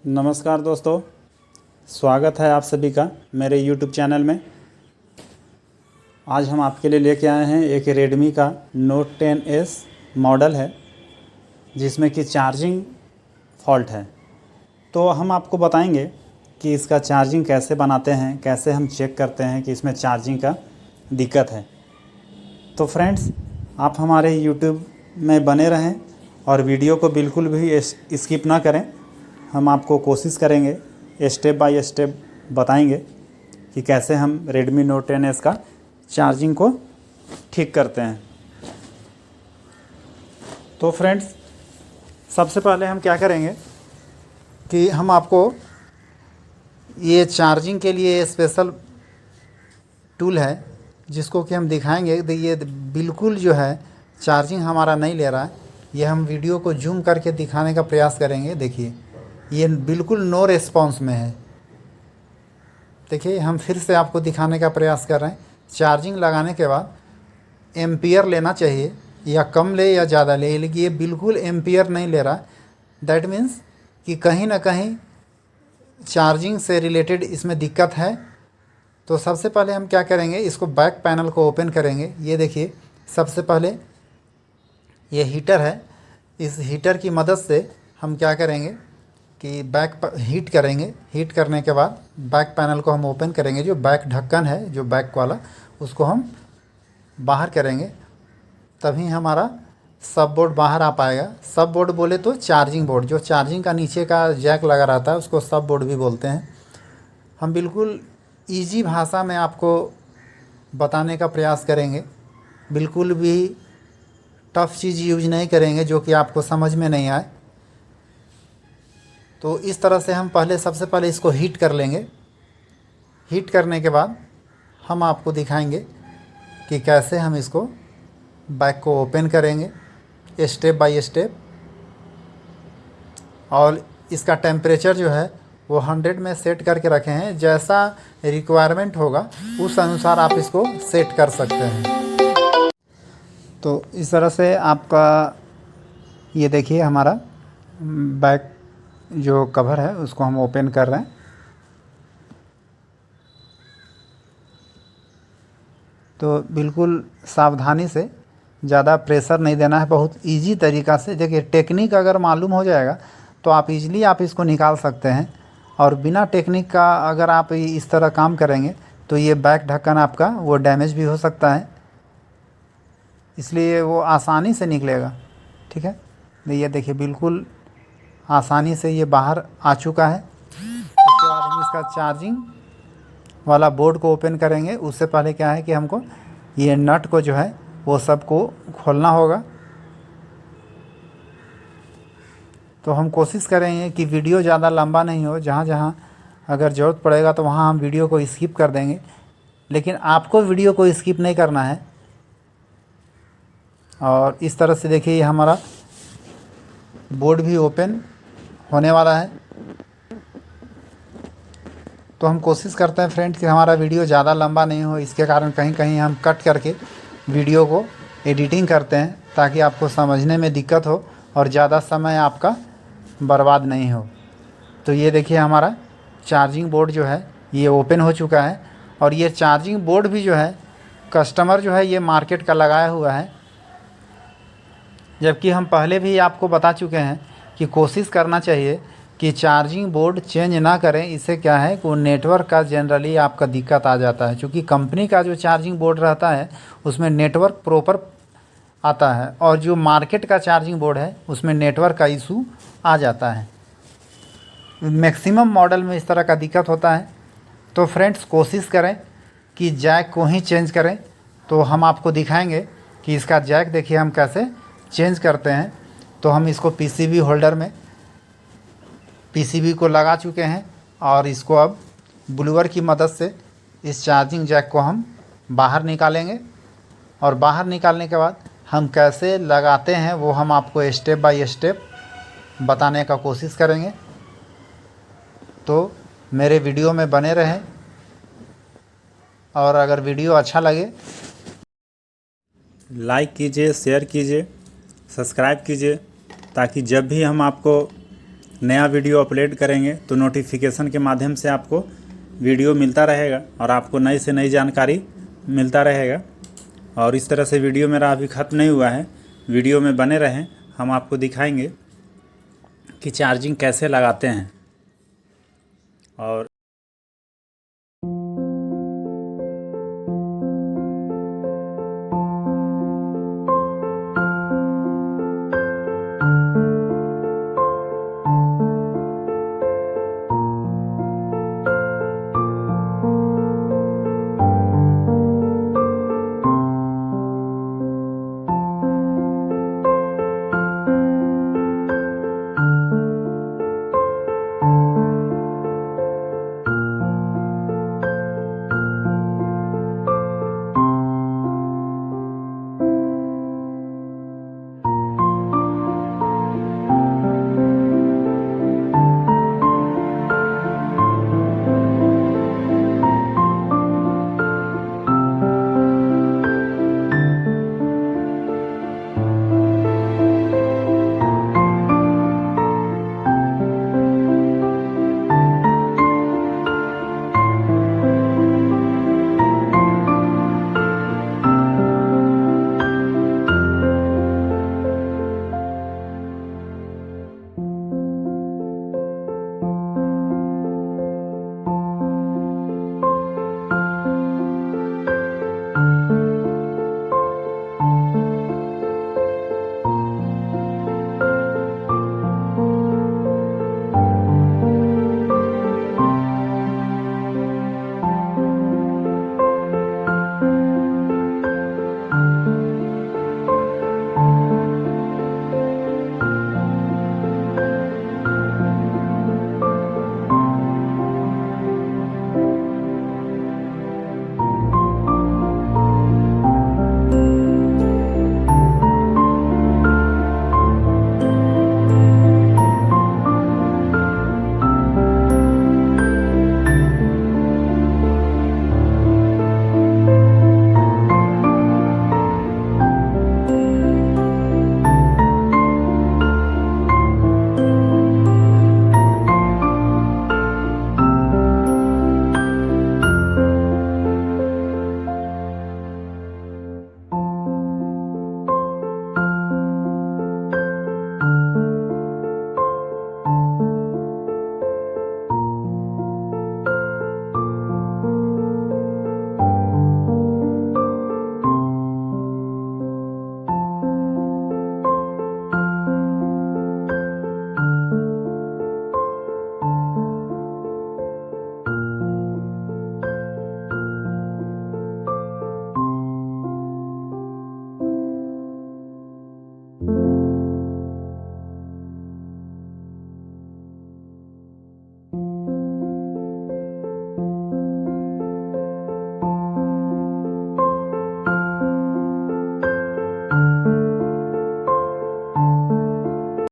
नमस्कार दोस्तों, स्वागत है आप सभी का मेरे YouTube चैनल में। आज हम आपके लिए लेके आए हैं एक रेडमी का Note 10s मॉडल है जिसमें कि चार्जिंग फॉल्ट है। तो हम आपको बताएंगे कि इसका चार्जिंग कैसे बनाते हैं, कैसे हम चेक करते हैं कि इसमें चार्जिंग का दिक्कत है। तो फ्रेंड्स, आप हमारे YouTube में बने रहें और वीडियो को बिल्कुल भी स्किप ना करें। हम आपको कोशिश करेंगे, स्टेप बाय स्टेप बताएंगे कि कैसे हम Redmi Note 10s का चार्जिंग को ठीक करते हैं। तो फ्रेंड्स, सबसे पहले हम क्या करेंगे कि हम आपको ये चार्जिंग के लिए स्पेशल टूल है जिसको कि हम दिखाएंगे। ये बिल्कुल जो है चार्जिंग हमारा नहीं ले रहा है। ये हम वीडियो को जूम करके दिखाने का प्रयास करेंगे। देखिए, ये बिल्कुल नो रिस्पॉन्स में है। देखिए, हम फिर से आपको दिखाने का प्रयास कर रहे हैं। चार्जिंग लगाने के बाद एम्पियर लेना चाहिए, या कम ले या ज़्यादा ले, लेकिन ये बिल्कुल एम्पियर नहीं ले रहा। दैट मीन्स कि कहीं ना कहीं चार्जिंग से रिलेटेड इसमें दिक्कत है। तो सबसे पहले हम क्या करेंगे, इसको बैक पैनल को ओपन करेंगे। ये देखिए, सबसे पहले ये हीटर है। इस हीटर की मदद से हम क्या करेंगे कि बैक हीट करेंगे। हीट करने के बाद बैक पैनल को हम ओपन करेंगे। जो बैक ढक्कन है, जो बैक वाला, उसको हम बाहर करेंगे, तभी हमारा सब बोर्ड बाहर आ पाएगा। सब बोर्ड बोले तो चार्जिंग बोर्ड, जो चार्जिंग का नीचे का जैक लगा रहता है, उसको सब बोर्ड भी बोलते हैं। हम बिल्कुल ईजी भाषा में आपको बताने का प्रयास करेंगे। बिल्कुल भी टफ़ चीज़ यूज नहीं करेंगे जो कि आपको समझ में नहीं आए। तो इस तरह से हम सबसे पहले इसको हीट कर लेंगे। हीट करने के बाद हम आपको दिखाएंगे कि कैसे हम इसको बैक को ओपन करेंगे स्टेप बाय स्टेप। और इसका टेम्परेचर जो है वो 100 में सेट करके रखे हैं। जैसा रिक्वायरमेंट होगा उस अनुसार आप इसको सेट कर सकते हैं। तो इस तरह से आपका ये देखिए, हमारा बैक जो कवर है उसको हम ओपन कर रहे हैं। तो बिल्कुल सावधानी से, ज़्यादा प्रेशर नहीं देना है, बहुत इजी तरीक़ा से। देखिए, टेक्निक अगर मालूम हो जाएगा तो आप इजीली इसको निकाल सकते हैं। और बिना टेक्निक का अगर आप इस तरह काम करेंगे तो ये बैक ढक्कन आपका वो डैमेज भी हो सकता है, इसलिए वो आसानी से निकलेगा। ठीक है, ये देखिए, बिल्कुल आसानी से ये बाहर आ चुका है। उसके बाद हम इसका चार्जिंग वाला बोर्ड को ओपन करेंगे। उससे पहले क्या है कि हमको ये नट को जो है वो सबको खोलना होगा। तो हम कोशिश करेंगे कि वीडियो ज़्यादा लंबा नहीं हो। जहाँ जहाँ अगर ज़रूरत पड़ेगा तो वहाँ हम वीडियो को स्किप कर देंगे, लेकिन आपको वीडियो को स्किप नहीं करना है। और इस तरह से देखिए, ये हमारा बोर्ड भी ओपन होने वाला है। तो हम कोशिश करते हैं फ्रेंड्स कि हमारा वीडियो ज़्यादा लंबा नहीं हो। इसके कारण कहीं कहीं हम कट करके वीडियो को एडिटिंग करते हैं ताकि आपको समझने में दिक्कत हो और ज़्यादा समय आपका बर्बाद नहीं हो। तो ये देखिए, हमारा चार्जिंग बोर्ड जो है ये ओपन हो चुका है। और ये चार्जिंग बोर्ड भी जो है कस्टमर जो है ये मार्केट का लगाया हुआ है, जबकि हम पहले भी आपको बता चुके हैं कि कोशिश करना चाहिए कि चार्जिंग बोर्ड चेंज ना करें। इससे क्या है कि वो नेटवर्क का जनरली आपका दिक्कत आ जाता है, क्योंकि कंपनी का जो चार्जिंग बोर्ड रहता है उसमें नेटवर्क प्रॉपर आता है, और जो मार्केट का चार्जिंग बोर्ड है उसमें नेटवर्क का इशू आ जाता है। मैक्सिमम मॉडल में इस तरह का दिक्कत होता है। तो फ्रेंड्स, कोशिश करें कि जैक को ही चेंज करें। तो हम आपको दिखाएंगे कि इसका जैक देखिए हम कैसे चेंज करते हैं। तो हम इसको पीसीबी होल्डर में पीसीबी को लगा चुके हैं, और इसको अब ब्लूअर की मदद से इस चार्जिंग जैक को हम बाहर निकालेंगे। और बाहर निकालने के बाद हम कैसे लगाते हैं वो हम आपको स्टेप बाय स्टेप बताने का कोशिश करेंगे। तो मेरे वीडियो में बने रहें, और अगर वीडियो अच्छा लगे लाइक कीजिए, शेयर कीजिए, सब्सक्राइब कीजिए, ताकि जब भी हम आपको नया वीडियो अपलोड करेंगे तो नोटिफिकेशन के माध्यम से आपको वीडियो मिलता रहेगा और आपको नई से नई जानकारी मिलता रहेगा। और इस तरह से वीडियो मेरा अभी ख़त्म नहीं हुआ है, वीडियो में बने रहें, हम आपको दिखाएंगे कि चार्जिंग कैसे लगाते हैं। और